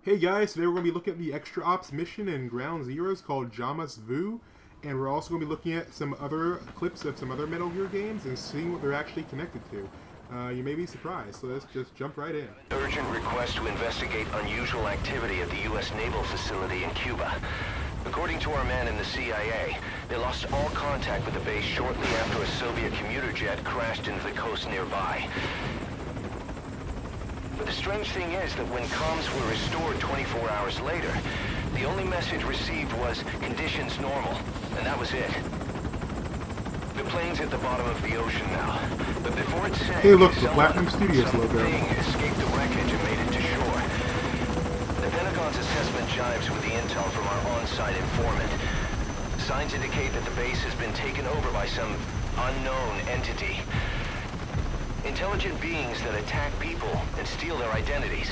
Hey guys, today we're going to be looking at the Extra Ops mission in Ground Zeroes called MGS V, and we're also going to be looking at some other clips of some other Metal Gear games and seeing what they're actually connected to. You may be surprised, so let's just jump right in. Urgent request to investigate unusual activity at the U.S. naval facility in Cuba. According to our man in the CIA, they lost all contact with the base shortly after a Soviet commuter jet crashed into the coast nearby. But the strange thing is that when comms were restored 24 hours later, the only message received was conditions normal, and that was it. The plane's at the bottom of the ocean now, but before it sank, hey look, the Platinum Studios logo. Escaped the wreckage and made it to shore. The Pentagon's assessment jives with the intel from our on-site informant. Signs indicate that the base has been taken over by some unknown entity. Intelligent beings that attack people and steal their identities.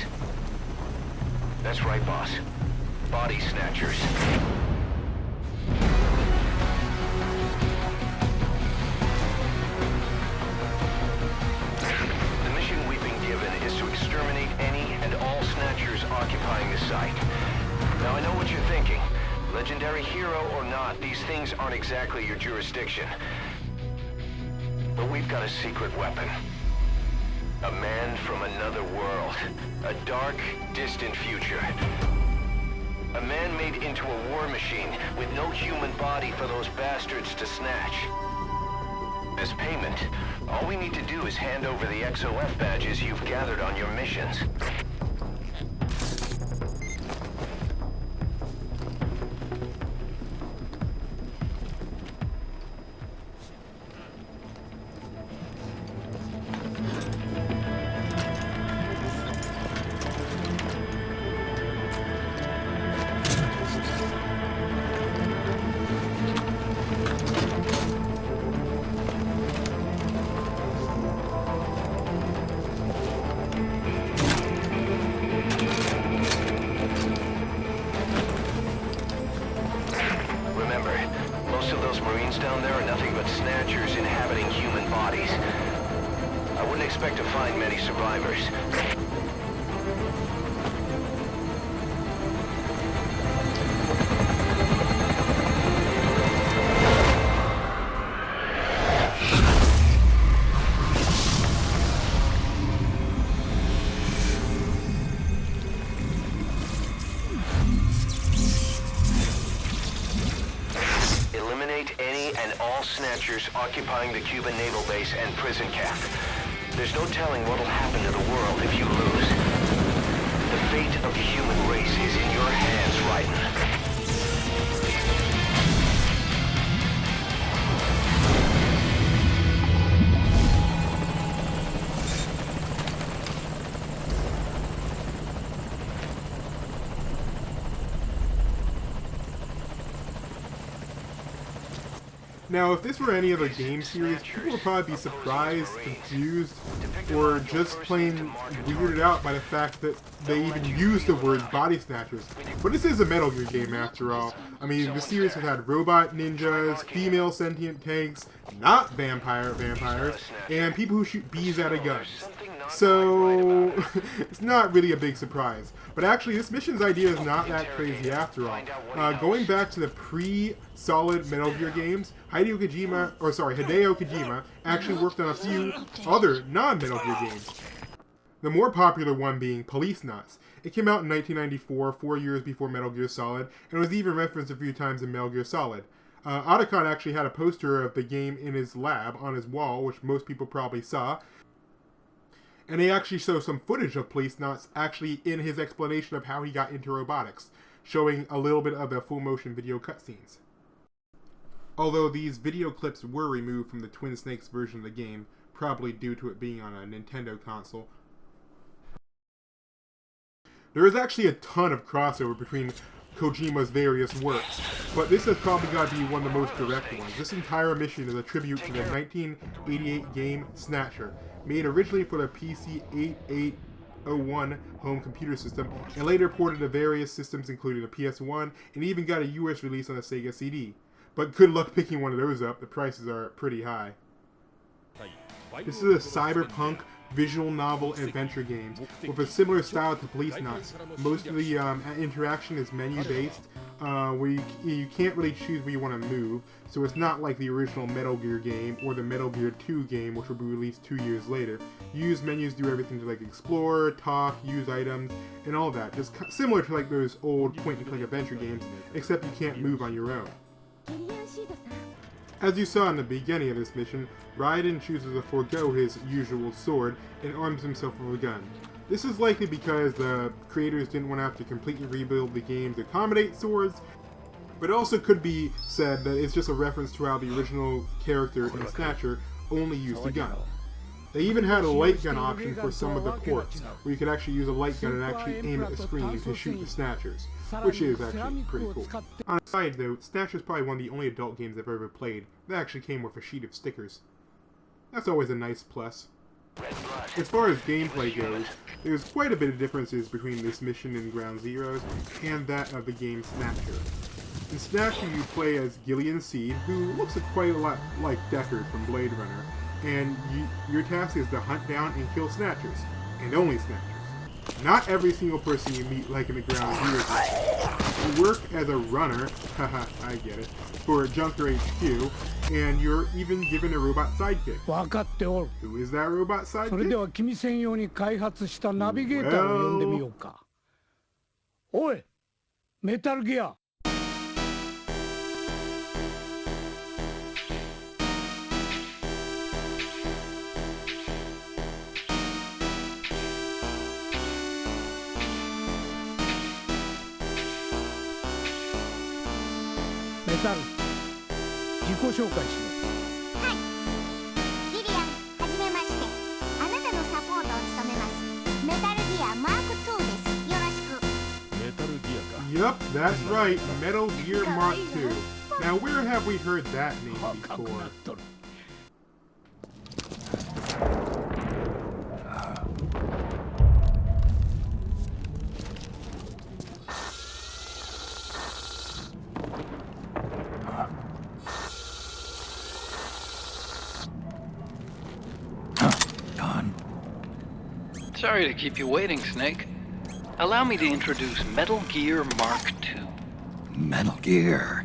That's right, boss. Body snatchers. The mission we've been given is to exterminate any and all snatchers occupying the site. Now I know what you're thinking. Legendary hero or not, these things aren't exactly your jurisdiction. But we've got a secret weapon. A man from another world. A dark, distant future. A man made into a war machine with no human body for those bastards to snatch. As payment, all we need to do is hand over the XOF badges you've gathered on your missions. Down there are nothing but snatchers inhabiting human bodies. I wouldn't expect to find many survivors. Snatchers occupying the Cuban naval base and prison camp. There's no telling what'll happen to the world if you lose. The fate of the human race is in your hands, Raiden. Now, if this were any other game series, people would probably be surprised, confused, or just plain weirded out by the fact that they even use the word body snatchers. But this is a Metal Gear game after all. I mean, the series has had robot ninjas, female sentient tanks, not vampires, and people who shoot bees out of guns. So, it's not really a big surprise. But actually, this mission's idea is not that crazy after all. Going back to the pre-solid Metal Gear games, Hideo Kojima actually worked on a few other non-Metal Gear games. The more popular one being Police Nuts. It came out in 1994, 4 years before Metal Gear Solid, and was even referenced a few times in Metal Gear Solid. Otacon actually had a poster of the game in his lab on his wall, which most people probably saw. And they actually show some footage of Police Nuts actually in his explanation of how he got into robotics, showing a little bit of the full motion video cutscenes. Although these video clips were removed from the Twin Snakes version of the game, probably due to it being on a Nintendo console. There is actually a ton of crossover between Kojima's various works, but this has probably got to be one of the most direct ones. This entire mission is a tribute to the 1988 game Snatcher, made originally for the PC 8801 home computer system, and later ported to various systems including the PS1, and even got a US release on a Sega CD. But good luck picking one of those up, the prices are pretty high. This is a cyberpunk visual novel adventure games with a similar style to Police Knots. Most of the interaction is menu-based, where you can't really choose where you want to move, so it's not like the original Metal Gear game or the Metal Gear 2 game, which will be released 2 years later. You use menus to do everything to like explore, talk, use items, and all that. Just similar to like those old point-and-click adventure games, except you can't move on your own. As you saw in the beginning of this mission, Raiden chooses to forego his usual sword and arms himself with a gun. This is likely because the creators didn't want to have to completely rebuild the game to accommodate swords, but it also could be said that it's just a reference to how the original character in Snatcher only used a gun. They even had a light gun option for some of the ports, where you could actually use a light gun and actually aim at the screen to shoot the Snatchers, which is actually pretty cool. On a side note, Snatcher is probably one of the only adult games I've ever played that actually came with a sheet of stickers. That's always a nice plus. As far as gameplay goes, there's quite a bit of differences between this mission in Ground Zeroes and that of the game Snatcher. In Snatcher you play as Gillian Seed, who looks quite a lot like Deckard from Blade Runner, and your task is to hunt down and kill Snatchers, and only Snatchers. Not every single person you meet like in the Ground Zeroes. You work as a runner, haha, I get it, for Junker HQ, and you're even given a robot sidekick. Who is that robot sidekick? Oi, Metal Gear. Metal, 自己紹介しろ。はい。ギリアン、はじめまして。あなたのサポートを務めます。メタルギアマーク2です。よろしく。メタルギアか。Yep, that's right, Metal Gear Mark II. Now, where have we heard that name before? Sorry to keep you waiting, Snake. Allow me to introduce Metal Gear Mark II. Metal Gear.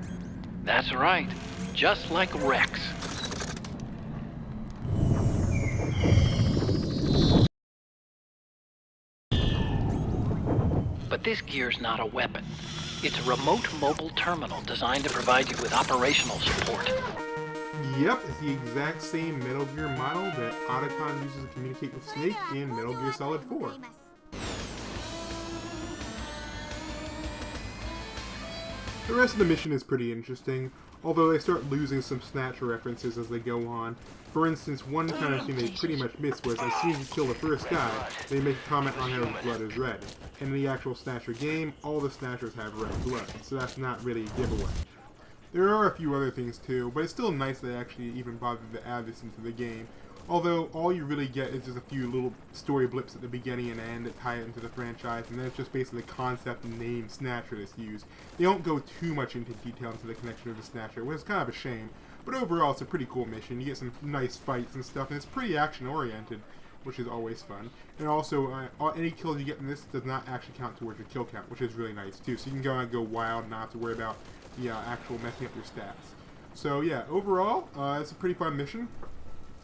That's right. Just like Rex. But this gear's not a weapon. It's a remote mobile terminal designed to provide you with operational support. Yep, it's the exact same Metal Gear model that Otacon uses to communicate with Snake in Metal Gear Solid 4. The rest of the mission is pretty interesting, although they start losing some Snatcher references as they go on. For instance, one kind of thing they pretty much missed was as soon as you kill the first guy, they make a comment on how his blood is red. In the actual Snatcher game, all the Snatchers have red blood, so that's not really a giveaway. There are a few other things too, but it's still nice they actually even bothered to add this into the game. Although all you really get is just a few little story blips at the beginning and end that tie it into the franchise, and then it's just basically the concept and name Snatcher that's used. They don't go too much into detail into the connection of the Snatcher, which is kind of a shame. But overall, it's a pretty cool mission. You get some nice fights and stuff, and it's pretty action-oriented, which is always fun. And also, any kills you get in this does not actually count towards your kill count, which is really nice too. So you can go out and go wild, not have to worry about the actual messing up your stats. So yeah, overall, it's a pretty fun mission.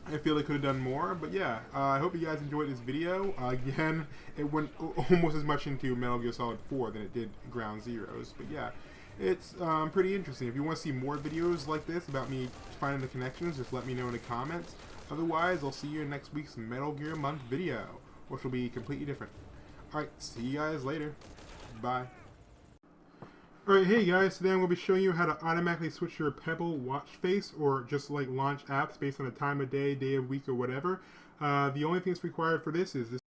I feel they could have done more, but yeah, I hope you guys enjoyed this video. Again, it went almost as much into Metal Gear Solid 4 than it did Ground Zeroes, but yeah, it's pretty interesting. If you want to see more videos like this about me finding the connections, just let me know in the comments. Otherwise, I'll see you in next week's Metal Gear Month video, which will be completely different. Alright, see you guys later. Bye. Alright, hey guys, today I'm going to be showing you how to automatically switch your Pebble watch face, or just like launch apps based on the time of day, day of week, or whatever. The only thing that's required for this is this